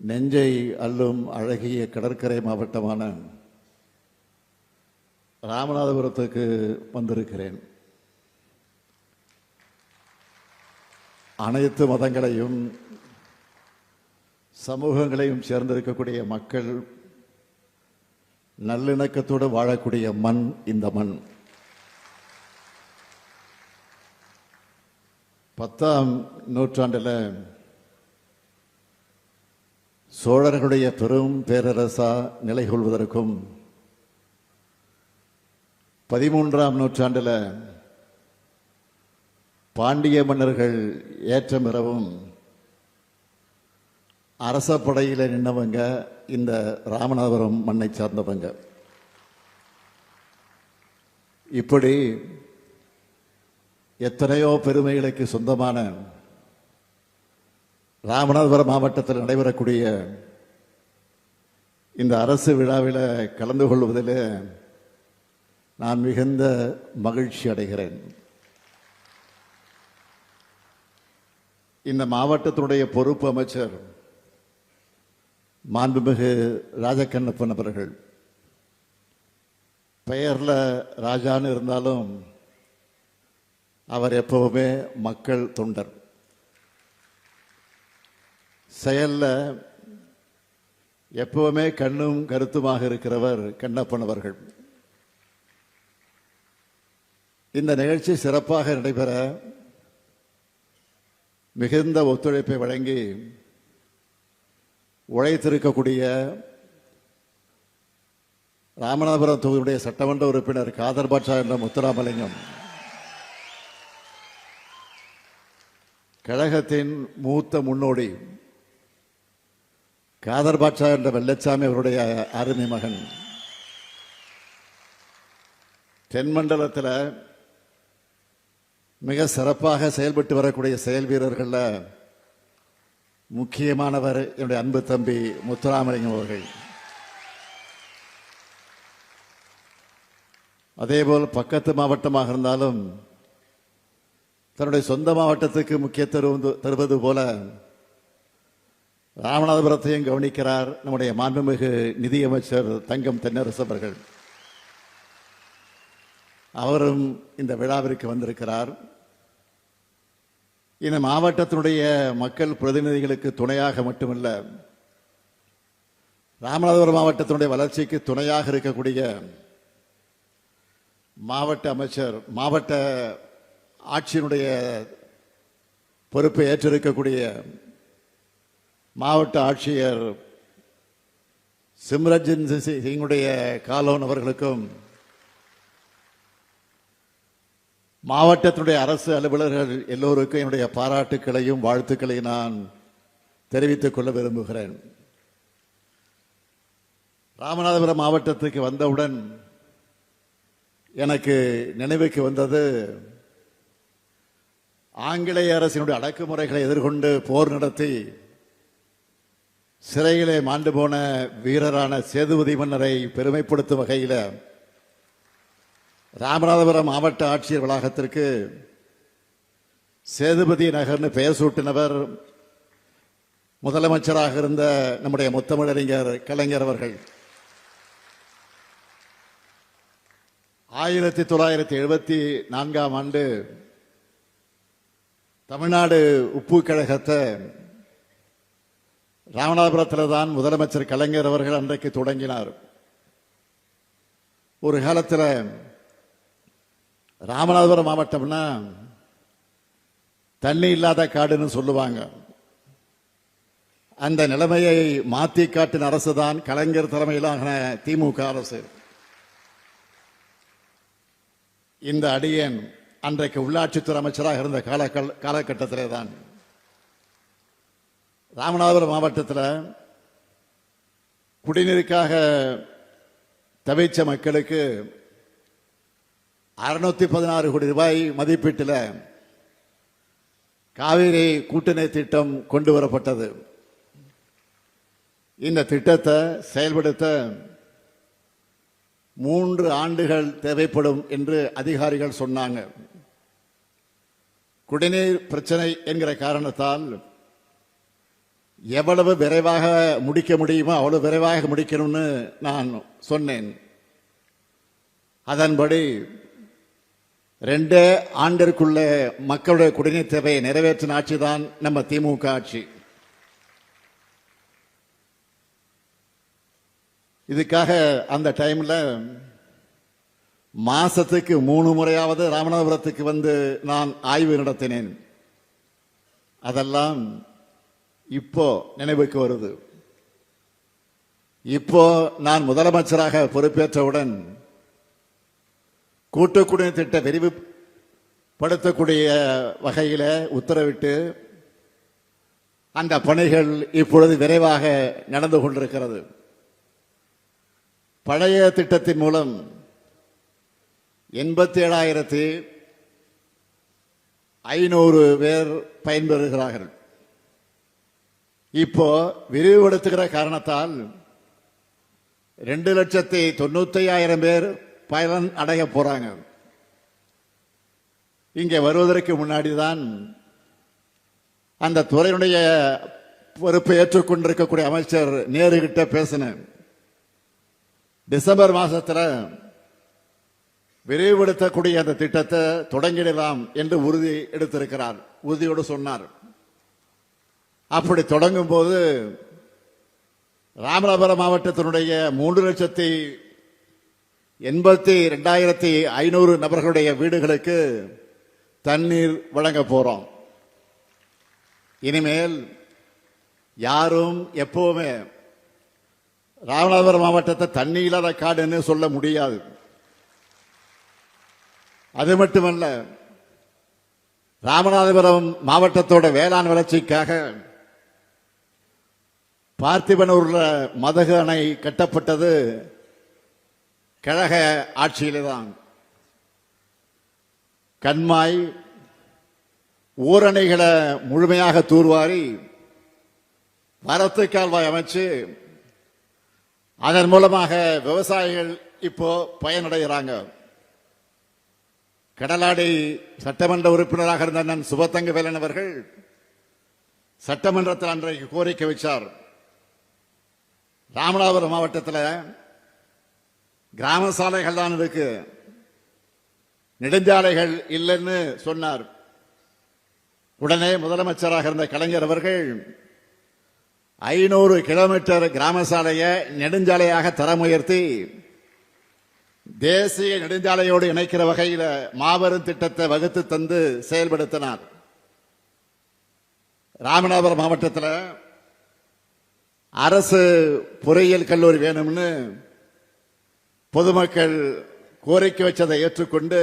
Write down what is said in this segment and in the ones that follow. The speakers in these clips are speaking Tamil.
நெஞ்சை அள்ளும் அழகிய கடற்கரை மாவட்டமான ராமநாதபுரத்துக்கு வந்திருக்கிறேன். அனைத்து மதங்களையும் சமூகங்களையும் சேர்ந்திருக்கக்கூடிய மக்கள் நல்லிணக்கத்தோடு வாழக்கூடிய மண் இந்த மண். 10ஆம் நூற்றாண்டில் சோழர்களுடைய பெரும் பேரரசா நிலை கொள்வதற்கும் 13ஆம் நூற்றாண்டில் பாண்டிய மன்னர்கள் ஏற்றமிறவும் அரச படையில் நின்றவங்க இந்த ராமநாதபுரம் மண்ணை சார்ந்தவங்க. இப்படி எத்தனையோ பெருமைகளுக்கு சொந்தமான ராமநாதபுரம் மாவட்டத்தில் நடைபெறக்கூடிய இந்த அரசு விழாவில் கலந்து கொள்வதில் நான் மிகுந்த மகிழ்ச்சி அடைகிறேன். இந்த மாவட்டத்தினுடைய பொறுப்பு அமைச்சர் மாண்புமிகு ராஜகண்ணப்பன் அவர்கள். பெயரில் ராஜான்னு இருந்தாலும் அவர் எப்பவுமே மக்கள் தொண்டர். செயல்ல எப்பவுமே கண்ணும் கருத்துமாக இருக்கிறவர் கண்ணப்பன் அவர்கள். இந்த நிகழ்ச்சி சிறப்பாக நடைபெற மிகுந்த ஒத்துழைப்பை வழங்கி உழைத்திருக்கக்கூடிய ராமநாதபுரம் தொகுதியுடைய சட்டமன்ற உறுப்பினர் காதர் பாட்சா என்ற முத்துராமலிங்கம், கழகத்தின் மூத்த முன்னோடி காதர் பாட்சா என்ற வெள்ளச்சாமி அவருடைய அருமை மகன், தென்மண்டலத்தில் மிக சிறப்பாக செயல்பட்டு வரக்கூடிய செயல் வீரர்களில் முக்கியமானவர் என்னுடைய அன்பு தம்பி முத்துராமலிங்கம் அவர்கள். அதேபோல் பக்கத்து மாவட்டமாக இருந்தாலும் தன்னுடைய சொந்த மாவட்டத்துக்கு முக்கியத்துவம் தருவது போல ராமநாதபுரத்தையும் கவனிக்கிறார் நம்முடைய மாண்புமிகு நிதியமைச்சர் தங்கம் தென்னரசு அவர்கள். அவரும் இந்த விழாவிற்கு வந்திருக்கிறார். இந்த மாவட்டத்தினுடைய மக்கள் பிரதிநிதிகளுக்கு துணையாக மட்டுமல்ல, ராமநாதபுரம் மாவட்டத்தினுடைய வளர்ச்சிக்கு துணையாக இருக்கக்கூடிய மாவட்ட அமைச்சர், மாவட்ட ஆட்சியினுடைய பொறுப்பை ஏற்றிருக்கக்கூடிய மாவட்ட ஆட்சியர் சிம்ரஜன் சிங்குடைய காலோன் அவர்களுக்கும், மாவட்டத்தினுடைய அரசு அலுவலர்கள் எல்லோருக்கும் என்னுடைய பாராட்டுக்களையும் வாழ்த்துக்களையும் நான் தெரிவித்துக் கொள்ள விரும்புகிறேன். ராமநாதபுரம் மாவட்டத்துக்கு வந்தவுடன் எனக்கு நினைவுக்கு வந்தது ஆங்கிலேய அரசினுடைய அடக்குமுறைகளை எதிர்கொண்டு போர் நடத்தி சிறையிலே மாண்டு போன வீரரான சேதுபதி மன்னரை பெருமைப்படுத்தும் வகையில் ராமநாதபுரம் மாவட்ட ஆட்சியர் வளாகத்திற்கு சேதுபதி நகர்னு பெயர் சூட்டினவர் முதலமைச்சராக இருந்த நம்முடைய முத்தமிழறிஞர் கலைஞர் அவர்கள். 1974ஆம் ஆண்டு தமிழ்நாடு உப்பு கழகத்தை ராமநாதபுரத்தில் தான் முதலமைச்சர் கலைஞர் அவர்கள் அன்றைக்கு தொடங்கினார். ஒரு காலத்தில் ராமநாதபுரம் மாவட்டம்னா தண்ணி இல்லாத காடுன்னு சொல்லுவாங்க. அந்த நிலைமையை மாற்றி காட்டின அரசு தான் கலைஞர் தலைமையிலான திமுக அரசு. இந்த அடியேன் அன்றைக்கு உள்ளாட்சித்துறை அமைச்சராக இருந்த காலகட்டத்திலே தான் ராமநாதபுரம் மாவட்டத்தில் குடிநீருக்காக தவிச்ச மக்களுக்கு 616 கோடி ரூபாய் மதிப்பீட்டில் காவிரி கூட்டுநீர் திட்டம் கொண்டு வரப்பட்டது. இந்த திட்டத்தை செயல்படுத்த 3 ஆண்டுகள் தேவைப்படும் என்று அதிகாரிகள் சொன்னாங்க. குடிநீர் பிரச்சனை என்கிற காரணத்தால் எவ்வளவு விரைவாக முடிக்க முடியுமோ அவ்வளவு விரைவாக முடிக்கணும்னு நான் சொன்னேன். அதன்படி 2 ஆண்டிற்குள்ள மக்களுடைய குடிநீர் தேவையை நிறைவேற்றின ஆட்சி தான் நம்ம திமுக ஆட்சி. இதுக்காக அந்த டைம்ல மாசத்துக்கு 3 முறையாவது ராமநாதபுரத்துக்கு வந்து நான் ஆய்வு நடத்தினேன். அதெல்லாம் இப்போ நினைவுக்கு வருது. இப்போ நான் முதலமைச்சராக பொறுப்பேற்றவுடன் கூட்டு குடிநீர் திட்ட விரிவுபடுத்தக்கூடிய வகையில் உத்தரவிட்டு அந்த பணிகள் இப்பொழுது விரைவாக நடந்து கொண்டிருக்கிறது. பழைய திட்டத்தின் மூலம் 87,500 பேர் பயன்பெறுகிறார்கள். இப்போ விரிவுபடுத்துகிற காரணத்தால் 2,95,000 பேர் பயன் அடைய போறாங்க. இங்கே வருவதற்கு முன்னாடி தான் அந்த துறையினுடைய பொறுப்பை ஏற்றுக்கொண்டிருக்கக்கூடிய அமைச்சர் நேரு கிட்ட பேசினேன். டிசம்பர் மாசத்துல விரிவுபடுத்தக்கூடிய அந்த திட்டத்தை தொடங்கிடலாம் என்று உறுதி எடுத்திருக்கிறார். உறுதியோடு சொன்னார். அப்படி தொடங்கும் போது ராமநாதபுரம் மாவட்டத்தினுடைய 3,82,500 நபர்களுடைய வீடுகளுக்கு தண்ணீர் வழங்க போறோம். இனிமேல் யாரும் எப்பவுமே ராமநாதபுரம் மாவட்டத்தை தண்ணி இல்லாத காடுன்னு சொல்ல முடியாது. அது மட்டுமல்ல, ராமநாதபுரம் மாவட்டத்தோட வேளாண் வளர்ச்சிக்காக பார்த்திபனூர்ல மதகு அணை கட்டப்பட்டது கழக ஆட்சியிலே தான். கண்மாய் ஊரணைகளை முழுமையாக தூர்வாரி வரத்து கால்வாய் அமைச்சு அதன் மூலமாக விவசாயிகள் இப்போ பயனடைகிறாங்க. கடலாடி சட்டமன்ற உறுப்பினராக இருந்த அண்ணன் சுபத்தங்க வேலன் அவர்கள் சட்டமன்றத்தில் அன்றைக்கு கோரிக்கை வச்சார். ராமநாதபுரம் மாவட்டத்தில் கிராம சாலைகள் தான் இருக்கு, நெடுஞ்சாலைகள் இல்லைன்னு சொன்னார். உடனே முதலமைச்சராக இருந்த கலைஞர் அவர்கள் 500 கிலோமீட்டர் கிராம சாலையை நெடுஞ்சாலையாக தரம் உயர்த்தி தேசிய நெடுஞ்சாலையோடு இணைக்கிற வகையில் மாபெரும் திட்டத்தை வகுத்து தந்து செயல்படுத்தினார். ராமநாதபுரம் மாவட்டத்தில் அரசு பொறியியல் கல்லூரி வேணும்னு பொதுமக்கள் கோரிக்கை வச்சதை ஏற்றுக்கொண்டு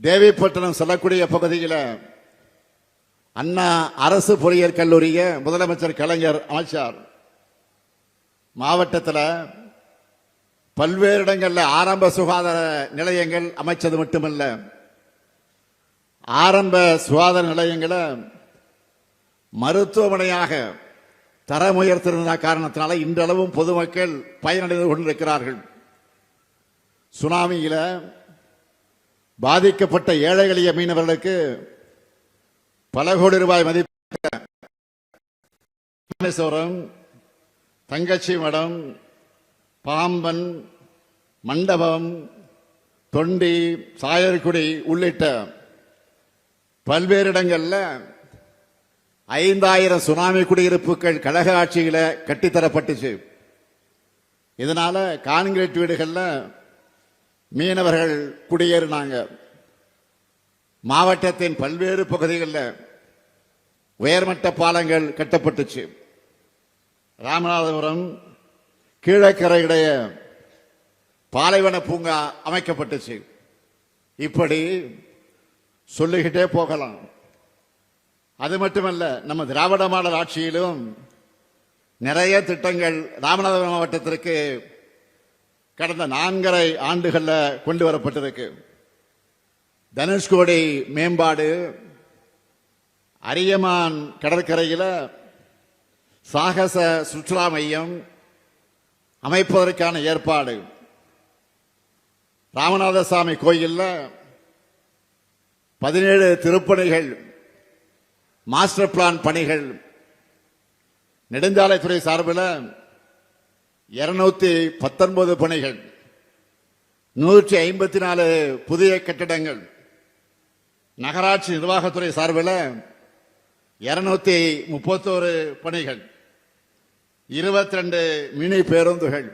தேவிப்பட்டினம் செல்லக்கூடிய பகுதியில் அண்ணா அரசு பொறியியல் கல்லூரியை முதலமைச்சர் கலைஞர் அமைச்சார். மாவட்டத்தில் பல்வேறு இடங்களில் ஆரம்ப சுகாதார நிலையங்கள் அமைச்சது மட்டுமல்ல, ஆரம்ப சுகாதார நிலையங்களை மருத்துவமனையாக தரம் உயர்த்திருந்த காரணத்தினால இன்றளவும் பொதுமக்கள் பயனடைந்து கொண்டிருக்கிறார்கள். சுனாமியில பாதிக்கப்பட்ட ஏழை எளிய மீனவர்களுக்கு பல கோடி ரூபாய் மதிப்பு ராமேஸ்வரம், தங்கச்சி மடம், பாம்பன், மண்டபம், தொண்டி, சாயர்குடி உள்ளிட்ட பல்வேறு இடங்கள்ல 5,000 சுனாமி குடியிருப்புகள் கழக ஆட்சியில கட்டித்தரப்பட்டுச்சு. இதனால கான்கிரீட் வீடுகள்ல மீனவர்கள் குடியேறினாங்க. மாவட்டத்தின் பல்வேறு பகுதிகளில் உயர்மட்ட பாலங்கள் கட்டப்பட்டுச்சு. ராமநாதபுரம் கீழக்கரையுடைய பாலைவன பூங்கா அமைக்கப்பட்டுச்சு. இப்படி சொல்லிக்கிட்டே போகலாம். அது மட்டுமல்ல, நம்ம திராவிட மாடல் ஆட்சியிலும் நிறைய திட்டங்கள் ராமநாதபுரம் மாவட்டத்திற்கு கடந்த 4.5 ஆண்டுகள்ல கொண்டு வரப்பட்டிருக்கு. தனுஷ்கோடி மேம்பாடு, அரியமான் கடற்கரையில் சாகச சுற்றுலா மையம் அமைப்பதற்கான ஏற்பாடு, ராமநாதசாமி கோயிலில் 17 திருப்பணிகள், மாஸ்டர் பிளான் பணிகள் நெடுஞ்சாலைத்துறை சார்பில் 219 பணிகள், 154 புதிய கட்டிடங்கள், நகராட்சி நிர்வாகத்துறை சார்பில் 231 பணிகள், 22 மினி பேருந்துகள்,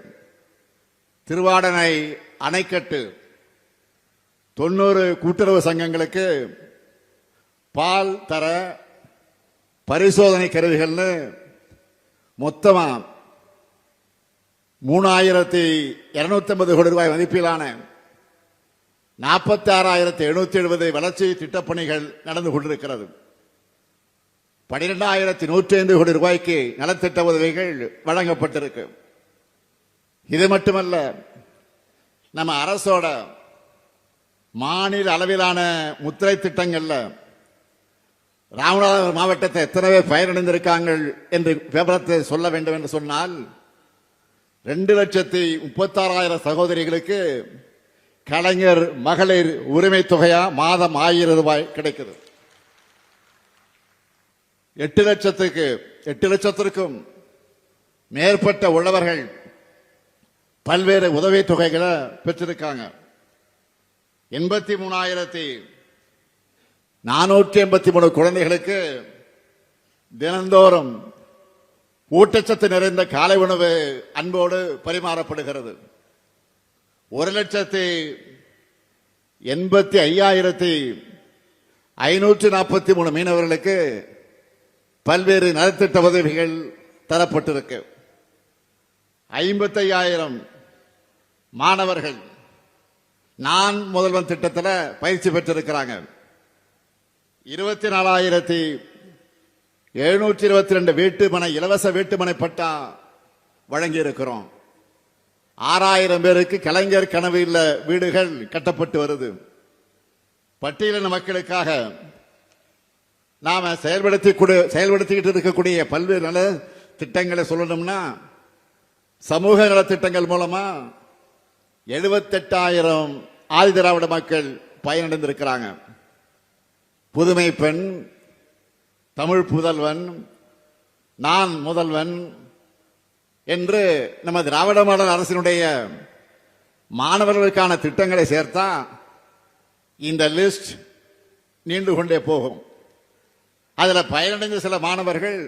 திருவாடனை அணைக்கட்டு, 90 கூட்டுறவு சங்கங்களுக்கு பால் தர பரிசோதனை கருவிகள்னு மொத்தமா 3250 கோடி ரூபாய் மதிப்பிலான 46,770 வளர்ச்சி திட்டப்பணிகள் நடந்து கொண்டிருக்கிறது. 12,105 கோடி ரூபாய்க்கு நலத்திட்ட உதவிகள் வழங்கப்பட்டிருக்கு. இது மட்டுமல்ல, நம்ம அரசோட மாநில அளவிலான முத்திரை திட்டங்கள்ல ராமநாதபுரம் மாவட்டத்தை எத்தனை பேர் பயனடைந்திருக்காங்க என்று விவரத்தை சொல்ல வேண்டும் என்று சொன்னால் 2,36,000 சகோதரிகளுக்கு கலைஞர் மகளிர் உரிமை தொகையா மாதம் 1000 ரூபாய் கிடைக்குது. 8 லட்சத்திற்கும் மேற்பட்ட உள்ளவர்கள் பல்வேறு உதவி தொகைகளை பெற்றிருக்காங்க. 83,483 குழந்தைகளுக்கு தினந்தோறும் ஊட்டச்சத்து நிறைந்த காலை உணவு அன்போடு பரிமாறப்படுகிறது. 1,85,543 மீனவர்களுக்கு பல்வேறு நலத்திட்ட உதவிகள் தரப்பட்டிருக்கு. 55,000 மாணவர்கள் நான் முதல்வன் திட்டத்தில் பயிற்சி பெற்றிருக்கிறாங்க. 24,722 வீட்டுமனை இலவச வீட்டுமனை பட்டா வழங்கி இருக்கிறோம். 6,000 பேருக்கு கலைஞர் கனவு இல்ல வீடுகள் கட்டப்பட்டு வருது. பட்டியலின மக்களுக்காக நாம செயல்படுத்திக்கிட்டு இருக்கக்கூடிய பல்வேறு நல திட்டங்களை சொல்லணும்னா சமூக நலத்திட்டங்கள் மூலமா 78,000 ஆதி திராவிட மக்கள் பயனடைந்திருக்கிறாங்க. புதுமை பெண், தமிழ் புதல்வன், நான் முதல்வன் என்று நம்ம திராவிட மாடல் அரசினுடைய மாணவர்களுக்கான திட்டங்களை சேர்த்தா இந்த லிஸ்ட் நீண்டு கொண்டே போகும். அதுல பயனடைந்த சில மாணவர்கள்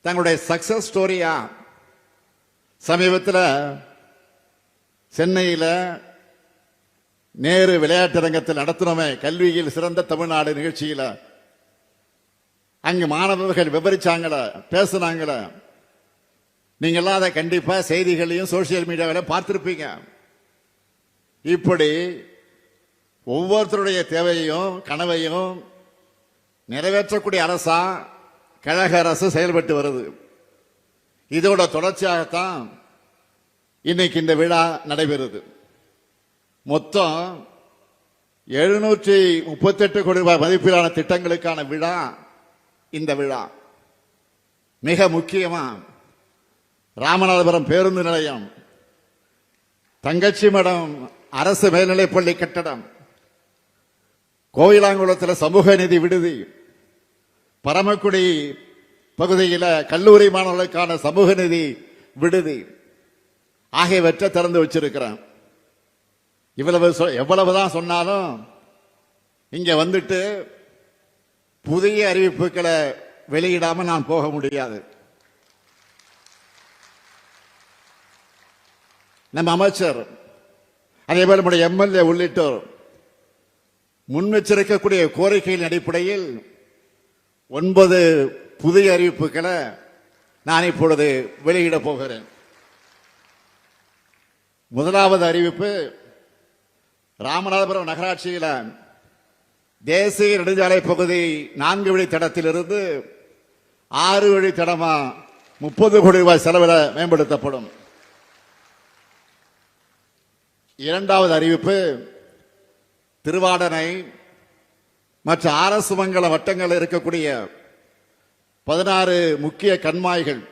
தங்களுடைய சக்சஸ் ஸ்டோரியா சமீபத்தில் சென்னையில் நேரு விளையாட்டரங்கத்தில் நடத்தினோமே கல்வியில் சிறந்த தமிழ்நாடு நிகழ்ச்சியில் அங்கு மாணவர்கள் விவரிச்சாங்கள, பேசுனாங்கள. நீங்கெல்லாம் அதை கண்டிப்பா செய்திகளையும் சோசியல் மீடியாவில பார்த்திருப்பீங்க. இப்படி ஒவ்வொருத்தருடைய தேவையையும் கனவையும் நிறைவேற்றக்கூடிய அரசா கழக அரசு செயல்பட்டு வருது. இதோட தொடர்ச்சியாகத்தான் இன்னைக்கு இந்த விழா நடைபெறுது. மொத்தம் 738 கோடி ரூபாய் மதிப்பிலான திட்டங்களுக்கான விழா இந்த விழா. மிக முக்கியமா ராமநாதபுரம் பேருந்து நிலையம், தங்கச்சி மடம் அரசு மேல்நிலைப்பள்ளி கட்டடம், கோயிலாங்குளத்தில் சமூக நீதி விடுதி, பரமக்குடி பகுதியில் கல்லூரி மாணவர்களுக்கான சமூக நீதி விடுதி ஆகியவற்றை திறந்து வச்சிருக்கிறேன். எவ்வளவுதான் சொன்னாலும் இங்க வந்துட்டு புதிய அறிவிப்புகளை வெளியிடாம நான் போக முடியாது. நம்ம அமைச்சர் அதே போல நம்முடைய எம்எல்ஏ உள்ளிட்டோர் முன்வச்சிருக்கக்கூடிய கோரிக்கையின் அடிப்படையில் 9 புதிய அறிவிப்புகளை நான் இப்பொழுது வெளியிட போகிறேன். முதலாவது அறிவிப்பு, ராமநாதபுரம் நகராட்சியில் தேசிய நெடுஞ்சாலை பகுதி 4 வழித்தடத்திலிருந்து 6 வழித்தடமா 30 கோடி ரூபாய் செலவில் மேம்படுத்தப்படும். இரண்டாவது அறிவிப்பு, திருவாடனை மற்ற அரசு மங்கல வட்டங்கள் இருக்கக்கூடிய 16 முக்கிய கண்மாய்கள்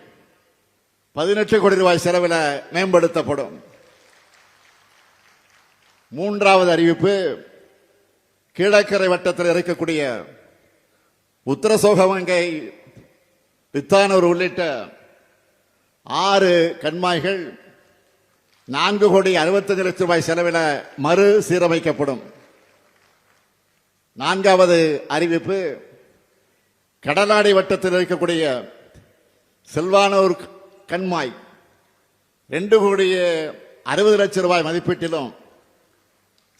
18 கோடி ரூபாய் செலவில் மேம்படுத்தப்படும். மூன்றாவது அறிவிப்பு, கீழக்கரை வட்டத்தில் இருக்கக்கூடிய உத்தரசோகவங்கை வித்தானூர் உள்ளிட்ட 6 கண்மாய்கள் 4 கோடி 65 லட்சம் ரூபாய் செலவில் மறு சீரமைக்கப்படும். 4வது அறிவிப்பு, கடலாடி வட்டத்தில் இருக்கக்கூடிய செல்வானூர் கண்மாய் 2 கோடி 60 லட்சம் ரூபாய் மதிப்பீட்டிலும்,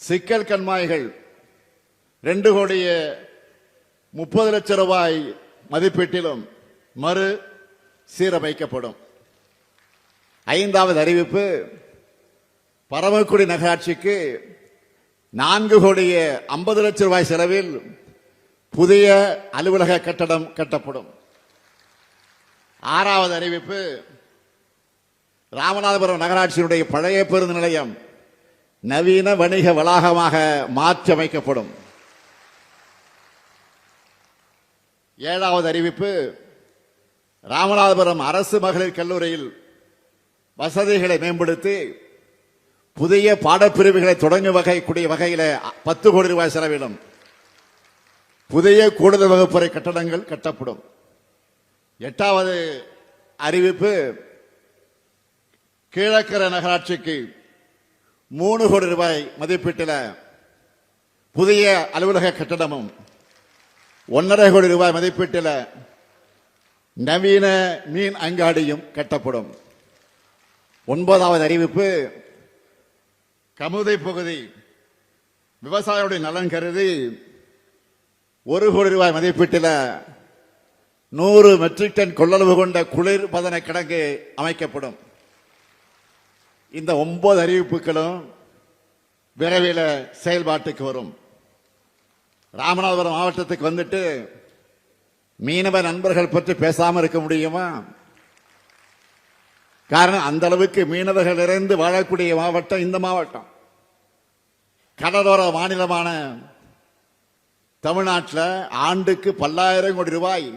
சிக்கல் கண்மாய்கள் 2 கோடி 30 லட்சம் ரூபாய் மதிப்பீட்டிலும் மறு சீரமைக்கப்படும். 5வது அறிவிப்பு, பரமக்குடி நகராட்சிக்கு 4 கோடி 50 லட்சம் ரூபாய் செலவில் புதிய அலுவலக கட்டடம் கட்டப்படும். 6வது அறிவிப்பு, ராமநாதபுரம் நகராட்சியினுடைய பழைய பேருந்து நிலையம் நவீன வணிக வளாகமாக மாற்றியமைக்கப்படும். 7வது அறிவிப்பு, ராமநாதபுரம் அரசு மகளிர் கல்லூரியில் வசதிகளை மேம்படுத்தி புதிய பாடப்பிரிவுகளை தொடங்கும் வகையில 10 கோடி ரூபாய் செலவிலும் புதிய கூடுதல் வகுப்பறை கட்டடங்கள் கட்டப்படும். 8வது அறிவிப்பு, கீழக்கரை நகராட்சிக்கு 3 கோடி ரூபாய் மதிப்பீட்டில் புதிய அலுவலக கட்டடமும் 1.5 கோடி ரூபாய் மதிப்பீட்டில் நவீன மீன் அங்காடியும் கட்டப்படும். 9வது அறிவிப்பு, கமுதை பகுதி விவசாயிகளுடைய நலன் கருதி 1 கோடி ரூபாய் மதிப்பீட்டில் 100 மெட்ரிக் டன் கொள்ளளவு கொண்ட குளிர் பதன கிடங்கு அமைக்கப்படும். இந்த 9 அறிவிப்புகளும் விரைவில் செயல்பாட்டுக்கு வரும். ராமநாதபுரம் மாவட்டத்துக்கு வந்துட்டு மீனவ நண்பர்கள் பற்றி பேசாம இருக்க முடியுமா? காரணம், அந்த அளவுக்கு மீனவர்கள் நிறைந்து வாழக்கூடிய மாவட்டம் இந்த மாவட்டம். கடலோர மாநிலமான தமிழ்நாட்டில் ஆண்டுக்கு பல்லாயிரம் கோடி ரூபாய்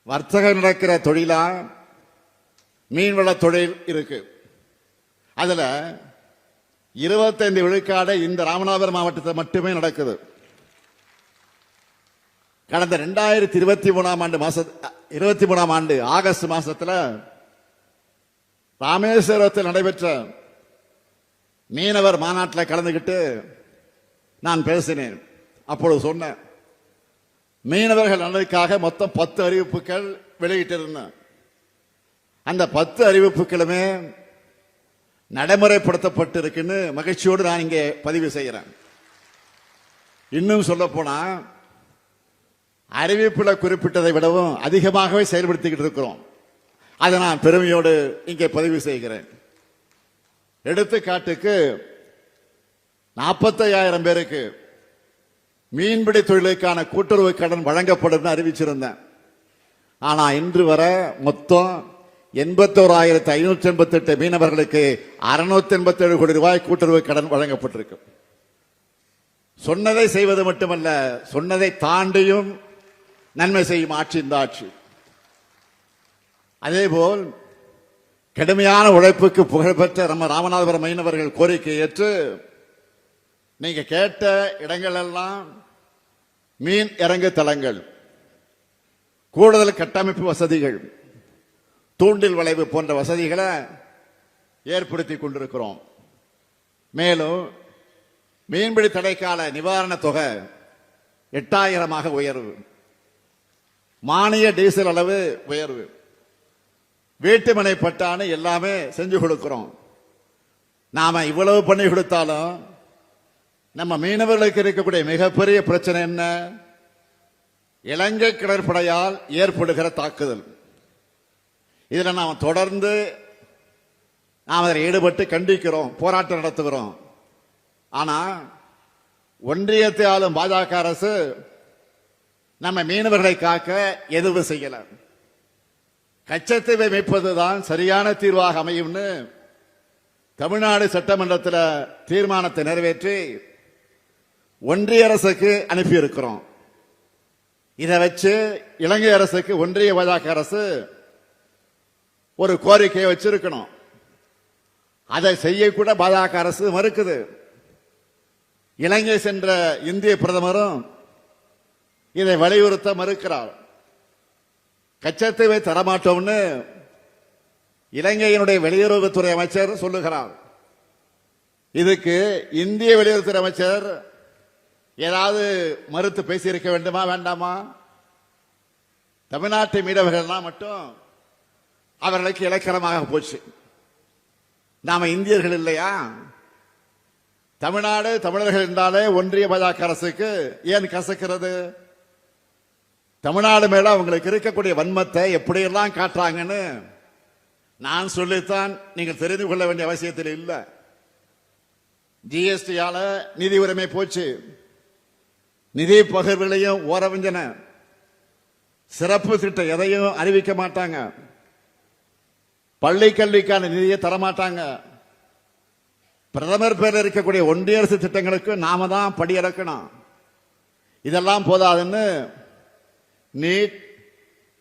வர்த்தகம் நடக்கிற தொழிலா மீன்வள தொழில் இருக்கு. அதுல 25 விழுக்காடு இந்த ராமநாதபுரம் மாவட்டத்தில் மட்டுமே நடக்குது. கடந்த 2023 ஆண்டு ஆகஸ்ட் மாசத்தில் ராமேஸ்வரத்தில் நடைபெற்ற மீனவர் மாநாட்டில் கலந்துகிட்டு நான் பேசினேன். அப்பொழுது சொன்னேன், மீனவர்கள் நலனுக்காக மொத்தம் 10 அறிவிப்புகள் வெளியிட்டிருந்தேன். அந்த 10 அறிவிப்புகளுமே நடைமுறைப்படுத்தப்பட்டு இருக்குன்னு மகிழ்ச்சியோடு நான் இங்கே பதிவு செய்கிறேன். இன்னும் சொல்ல போனா, அறிவிப்புல குறிப்பிட்டதை விடவும் அதிகமாகவே செயல்படுத்திக்கிட்டு இருக்கிறோம். அதை நான் பெருமையோடு இங்கே பதிவு செய்கிறேன். எடுத்துக்காட்டுக்கு 45,000 பேருக்கு மீன்பிடி தொழிலுக்கான கூட்டுறவு கடன் வழங்கப்படும் அறிவிச்சிருந்தேன். ஆனா இன்று வரை மொத்தம் 81,588 மீனவர்களுக்கு 687 கோடி ரூபாய் கூட்டுறவு கடன் வழங்கப்பட்டிருக்கு. சொன்னதை செய்வது மட்டுமல்ல, சொன்னதை தாண்டியும் நன்மை செய்யும் ஆட்சி இந்த ஆட்சி. அதேபோல் கடுமையான உழைப்புக்கு புகழ்பெற்ற நம்ம ராமநாதபுரம் மீனவர்கள் கோரிக்கை ஏற்று நீங்க கேட்ட இடங்கள் எல்லாம் மீன் இறங்கு தளங்கள், கூடுதல் கட்டமைப்பு வசதிகள், தூண்டில் வளைவு போன்ற வசதிகளை ஏற்படுத்தி கொண்டிருக்கிறோம். மேலும் மீன்பிடி தடைக்கால நிவாரண தொகை 8,000 உயர்வு, மானிய டீசல் அளவு உயர்வு, வீட்டுமனை பட்டான்னு எல்லாமே செஞ்சு கொடுக்கிறோம். நாம இவ்வளவு பண்ணி கொடுத்தாலும் நம்ம மீனவர்களுக்கு இருக்கக்கூடிய மிகப்பெரிய பிரச்சனை என்ன? இலங்கை கடற்படையால் ஏற்படுகிற தாக்குதல். இதுல நாம் தொடர்ந்து அதில் ஈடுபட்டு கண்டிக்கிறோம், போராட்டம் நடத்துகிறோம். ஆனா ஒன்றியத்தை ஆளும் பாஜக அரசு நம்ம மீனவர்களை காக்க எதுவும் செய்யல. கச்சத்தீவை மீட்பதுதான் சரியான தீர்வாக அமையும்னு தமிழ்நாடு சட்டமன்றத்தில் தீர்மானத்தை நிறைவேற்றி ஒன்றிய அரசுக்கு அனுப்பி இருக்கிறோம். இதை வச்சு இலங்கை அரசுக்கு ஒன்றிய பாஜக அரசு ஒரு கோரிக்கையை வச்சிருக்கணும். அதை செய்யக்கூட பாஜக அரசு மறுக்குது. இலங்கை சென்ற இந்திய பிரதமரும் இதை வலியுறுத்த மறுக்கிறார். கச்சத்தீவை தரமாட்டோம்னு இலங்கையினுடைய வெளியுறவுத்துறை அமைச்சர் சொல்லுகிறார். இதுக்கு இந்திய வெளியுறவுத்துறை அமைச்சர் ஏதாவது மறுத்து பேசியிருக்க வேண்டுமா வேண்டாமா? தமிழ்நாட்டு மீனவர்கள்லாம் மட்டும் அவர்களுக்கு இலக்கணமாக போச்சு. நாம இந்தியர்கள் இல்லையா? தமிழ்நாடு தமிழர்கள் என்றாலே ஒன்றிய பாஜக அரசுக்கு ஏன் கசக்கிறது? தமிழ்நாடு மேல அவங்களுக்கு இருக்கக்கூடிய வன்மத்தை எப்படியெல்லாம் காட்டுறாங்கன்னு நான் சொல்லித்தான் நீங்கள் தெரிந்து கொள்ள வேண்டிய அவசியத்தில் இல்லை. ஜிஎஸ்டியால நிதி உரிமை போச்சு, நிதி பகிர்வுகளையும் ஓரவஞ்சன, சிறப்பு திட்டம் எதையும் அறிவிக்க மாட்டாங்க, பள்ளி கல்விக்கான நிதியை தரமாட்டாங்க, பிரதமர் பேர் இருக்கக்கூடிய ஒன்றிய அரசு திட்டங்களுக்கு நாம தான் படியிறக்கணும். இதெல்லாம் போதாதுன்னு நீட்,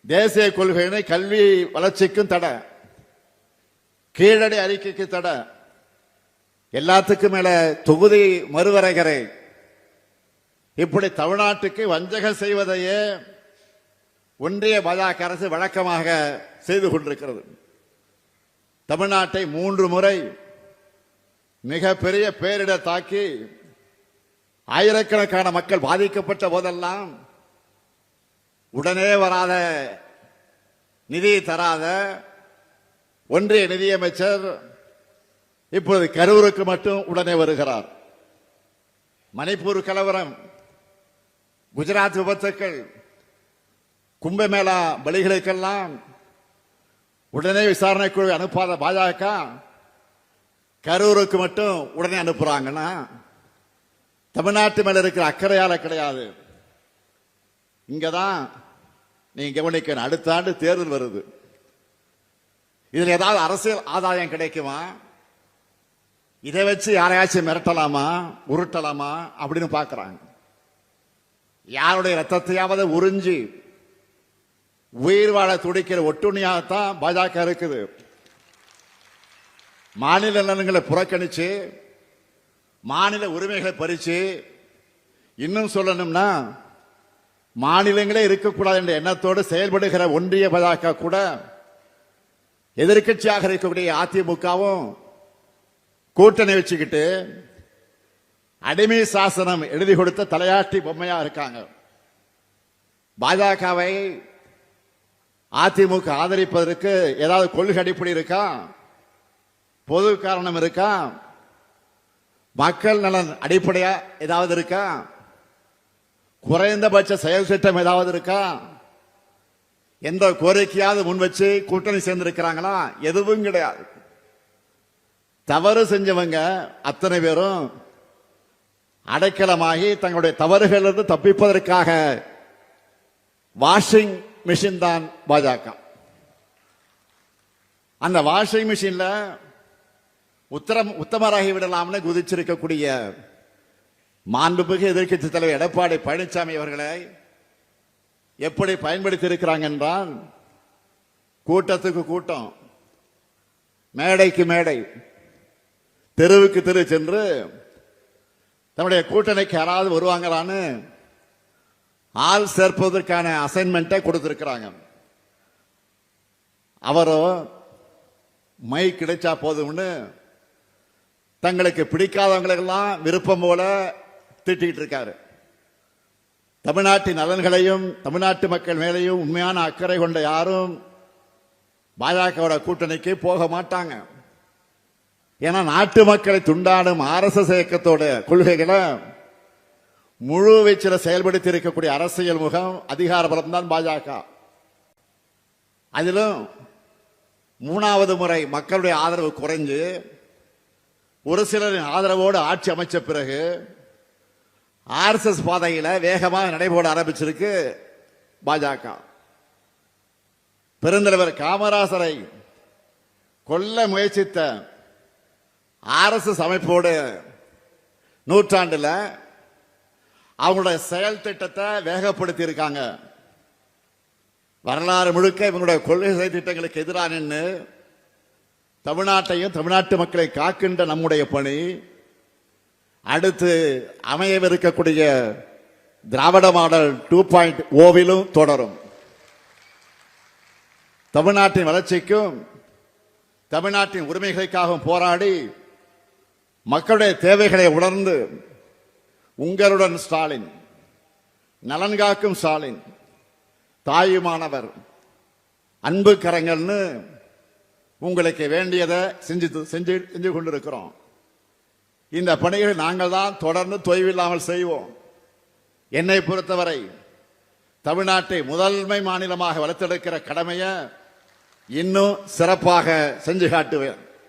தேசிய கொள்கையினை கல்வி வளர்ச்சிக்கும் தடை, கீழடி அறிக்கைக்கு தடை, எல்லாத்துக்கும் மேல தொகுதி மறுவரைகரை, இப்படி தமிழ்நாட்டுக்கு வஞ்சகம் செய்வதையே ஒன்றிய பாஜக அரசு வழக்கமாக செய்து கொண்டிருக்கிறது. தமிழ்நாட்டை 3 முறை மிகப்பெரிய பேரிடர் தாக்கி ஆயிரக்கணக்கான மக்கள் பாதிக்கப்பட்ட போதெல்லாம் உடனே வராத, நிதி தராத ஒன்றிய நிதியமைச்சர் இப்போது கரூருக்கு மட்டும் உடனே வருகிறார். மணிப்பூர் கலவரம், குஜராத் விபத்துக்கள், கும்பமேளா பலிகளுக்கெல்லாம் உடனே விசாரணை குழு அனுப்பாத பாஜக கரூருக்கு மட்டும் உடனே அனுப்புறாங்கன்னா தமிழ்நாட்டு மேல இருக்கிற அக்கறையால கிடையாது. இங்கதான் நீங்க கவனிக்கணும், அடுத்த ஆண்டு தேர்தல் வருது. இதுல ஏதாவது அரசியல் ஆதாயம் கிடைக்குமா? இதை வச்சு யாரையாச்சும் மிரட்டலாமா, உருட்டலாமா அப்படின்னு பாக்குறாங்க. யாருடைய ரத்தத்தையாவது உறிஞ்சி உயிர் வாழ துடிக்கிற ஒட்டுணியாகத்தான் பாஜக இருக்குது. மாநில நலன்களை புறக்கணிச்சு, மாநில உரிமைகளை பறிச்சு, இன்னும் சொல்லணும்னா மாநிலங்களே இருக்கக்கூடாது என்ற எண்ணத்தோடு செயல்படுகிற ஒன்றிய பாஜக கூட எதிர்கட்சியாக இருக்கக்கூடிய அதிமுகவும் கூட்டணி வச்சுக்கிட்டு அடிமை சாசனம் எழுதி கொடுத்த தலையாட்டி பொம்மையா இருக்காங்க. பாஜகவை அதிமுக ஆதரிப்பதற்கு ஏதாவது கொள்கை அடிப்படை இருக்கா? பொது காரணம் இருக்கா? மக்கள் நலன் அடிப்படையா ஏதாவது இருக்கா? குறைந்தபட்ச செயல் திட்டம் ஏதாவது இருக்கா? எந்த கோரிக்கையாவது முன் வச்சு கூட்டணி சேர்ந்திருக்கிறாங்களா? எதுவும் கிடையாது. தவறு செஞ்சவங்க அத்தனை பேரும் அடைக்கலமாகி தங்களுடைய தவறுகளிலிருந்து தப்பிப்பதற்காக வாஷிங் மிஷின் தான் பாஜக. அந்த வாஷிங் மிஷின்ல உத்தமராகி விடலாம்னு குதிச்சிருக்கக்கூடிய மாண்புமிகு எதிர்க்கட்சி தலைவர் எடப்பாடி பழனிசாமி அவர்களை எப்படி பயன்படுத்தி இருக்கிறாங்க என்றால், கூட்டத்துக்கு கூட்டம், மேடைக்கு மேடை, தெருவுக்கு தெரு சென்று தன்னுடைய கூட்டணிக்கு யாராவது வருவாங்களான்னு ஆள் சேர்ப்பதற்கான அசைன்மெண்ட்டை கொடுத்திருக்கிறாங்க. அவரோ மை கிடைச்சா போதும்னு தங்களுக்கு பிடிக்காதவங்களெல்லாம் விருப்பம் போல திட்டிக்கிட்டு இருக்காரு. தமிழ்நாட்டின் நலன்களையும் தமிழ்நாட்டு மக்கள் மேலேயும் உண்மையான அக்கறை கொண்ட யாரும் பாஜகவோட கூட்டணிக்கு போக மாட்டாங்க. ஏன்னா நாட்டு மக்களை துண்டாடும் RSS இயக்கத்தோட கொள்கைகளை முழு வீச்சில் செயல்படுத்தி இருக்கக்கூடிய அரசியல் முகம், அதிகார பலம் தான் பாஜக. அதிலும் 3வது முறை மக்களுடைய ஆதரவு குறைஞ்சு ஒரு சிலரின் ஆதரவோடு ஆட்சி அமைச்ச பிறகு RSS பாதையில வேகமாக நடைபோட ஆரம்பிச்சிருக்கு பாஜக. பெருந்தலைவர் காமராசரை கொல்ல முயற்சித்த RSS அமைப்போடு நூற்றாண்டுல அவங்களுடைய செயல் திட்டத்தை வேகப்படுத்தி இருக்காங்க. வரலாறு முழுக்க இவங்களுடைய கொள்கை திட்டங்களுக்கு எதிராக நின்று தமிழ்நாட்டையும் தமிழ்நாட்டு மக்களை காக்கின்ற நம்முடைய பணி அடுத்து அமையவிருக்கக்கூடிய திராவிட மாடல் 2.0 தொடரும். தமிழ்நாட்டின் வளர்ச்சிக்கும் தமிழ்நாட்டின் உரிமைகளுக்காகவும் போராடி மக்களுடைய தேவைகளை உணர்ந்து உங்களுடன் ஸ்டாலின், நலன் காக்கும் ஸ்டாலின், தாயுமானவர், அன்பு கரங்கள்னு உங்களுக்கு வேண்டியதை செஞ்சு கொண்டிருக்கிறோம். இந்த பணிகளை நாங்கள் தான் தொடர்ந்து தொய்வில்லாமல் செய்வோம். என்னை பொறுத்தவரை தமிழ்நாட்டை முதன்மை மாநிலமாக வளர்த்தெடுக்கிற கடமையை இன்னும் சிறப்பாக செஞ்சு காட்டுவேன்.